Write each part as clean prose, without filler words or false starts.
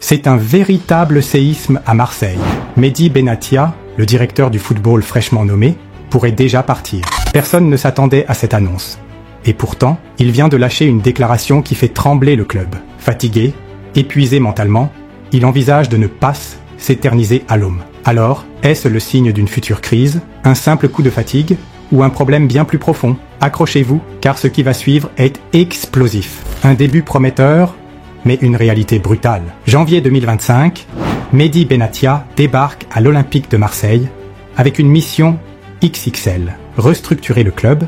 C'est un véritable séisme à Marseille. Mehdi Benatia, le directeur du football fraîchement nommé, pourrait déjà partir. Personne ne s'attendait à cette annonce. Et pourtant, il vient de lâcher une déclaration qui fait trembler le club. Fatigué, épuisé mentalement, il envisage de ne pas s'éterniser à l'homme. Alors, est-ce le signe d'une future crise, un simple coup de fatigue, ou un problème bien plus profond? Accrochez-vous, car ce qui va suivre est explosif. Un début prometteur, mais une réalité brutale. Janvier 2025, Mehdi Benatia débarque à l'Olympique de Marseille avec une mission XXL. Restructurer le club,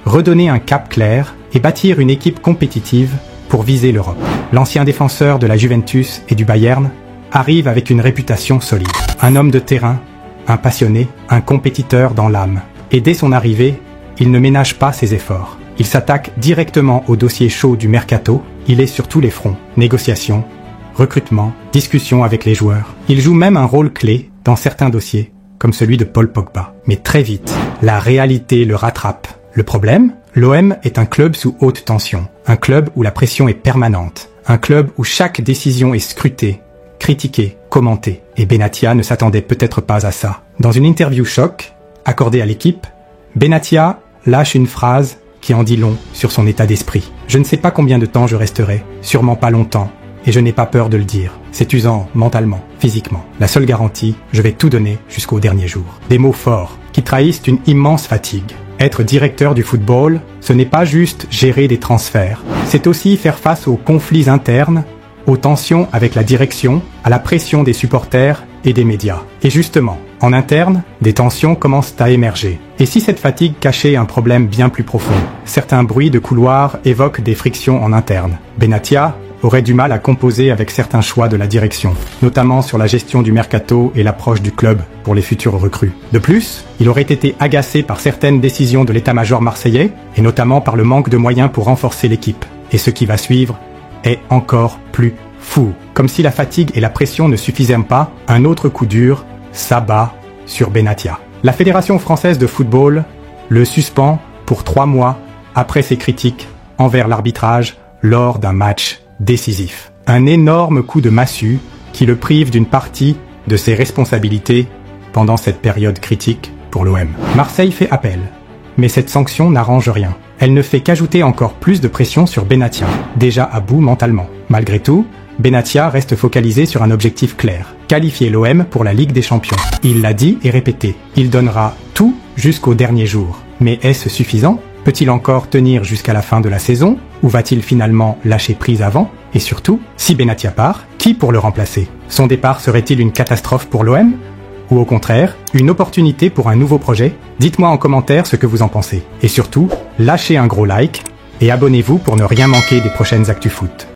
redonner un cap clair et bâtir une équipe compétitive pour viser l'Europe. L'ancien défenseur de la Juventus et du Bayern arrive avec une réputation solide. Un homme de terrain, un passionné, un compétiteur dans l'âme. Et dès son arrivée, il ne ménage pas ses efforts. Il s'attaque directement au dossier chaud du mercato. Il est sur tous les fronts. Négociations, recrutement, discussions avec les joueurs. Il joue même un rôle clé dans certains dossiers, comme celui de Paul Pogba. Mais très vite, la réalité le rattrape. Le problème, l'OM est un club sous haute tension. Un club où la pression est permanente. Un club où chaque décision est scrutée, critiquée, commentée. Et Benatia ne s'attendait peut-être pas à ça. Dans une interview choc, accordée à l'équipe, Benatia lâche une phrase qui en dit long sur son état d'esprit. Je ne sais pas combien de temps je resterai, sûrement pas longtemps, et je n'ai pas peur de le dire. C'est usant mentalement, physiquement. La seule garantie, je vais tout donner jusqu'au dernier jour. Des mots forts qui trahissent une immense fatigue. Être directeur du football, ce n'est pas juste gérer des transferts. C'est aussi faire face aux conflits internes, aux tensions avec la direction, à la pression des supporters et des médias. Et justement, en interne, des tensions commencent à émerger. Et si cette fatigue cachait un problème bien plus profond? Certains bruits de couloir évoquent des frictions en interne. Benatia aurait du mal à composer avec certains choix de la direction, notamment sur la gestion du mercato et l'approche du club pour les futurs recrues. De plus, il aurait été agacé par certaines décisions de l'état-major marseillais, et notamment par le manque de moyens pour renforcer l'équipe. Et ce qui va suivre est encore plus fou. Comme si la fatigue et la pression ne suffisaient pas, un autre coup dur s'abat sur Benatia. La Fédération française de football le suspend pour 3 mois après ses critiques envers l'arbitrage lors d'un match décisif. Un énorme coup de massue qui le prive d'une partie de ses responsabilités pendant cette période critique pour l'OM. Marseille fait appel, mais cette sanction n'arrange rien. Elle ne fait qu'ajouter encore plus de pression sur Benatia, déjà à bout mentalement. Malgré tout, Benatia reste focalisé sur un objectif clair, qualifier l'OM pour la Ligue des Champions. Il l'a dit et répété, il donnera tout jusqu'au dernier jour. Mais est-ce suffisant? Peut-il encore tenir jusqu'à la fin de la saison? Ou va-t-il finalement lâcher prise avant? Et surtout, si Benatia part, qui pour le remplacer? Son départ serait-il une catastrophe pour l'OM? Ou au contraire, une opportunité pour un nouveau projet? Dites-moi en commentaire ce que vous en pensez. Et surtout, lâchez un gros like et abonnez-vous pour ne rien manquer des prochaines Actu Foot.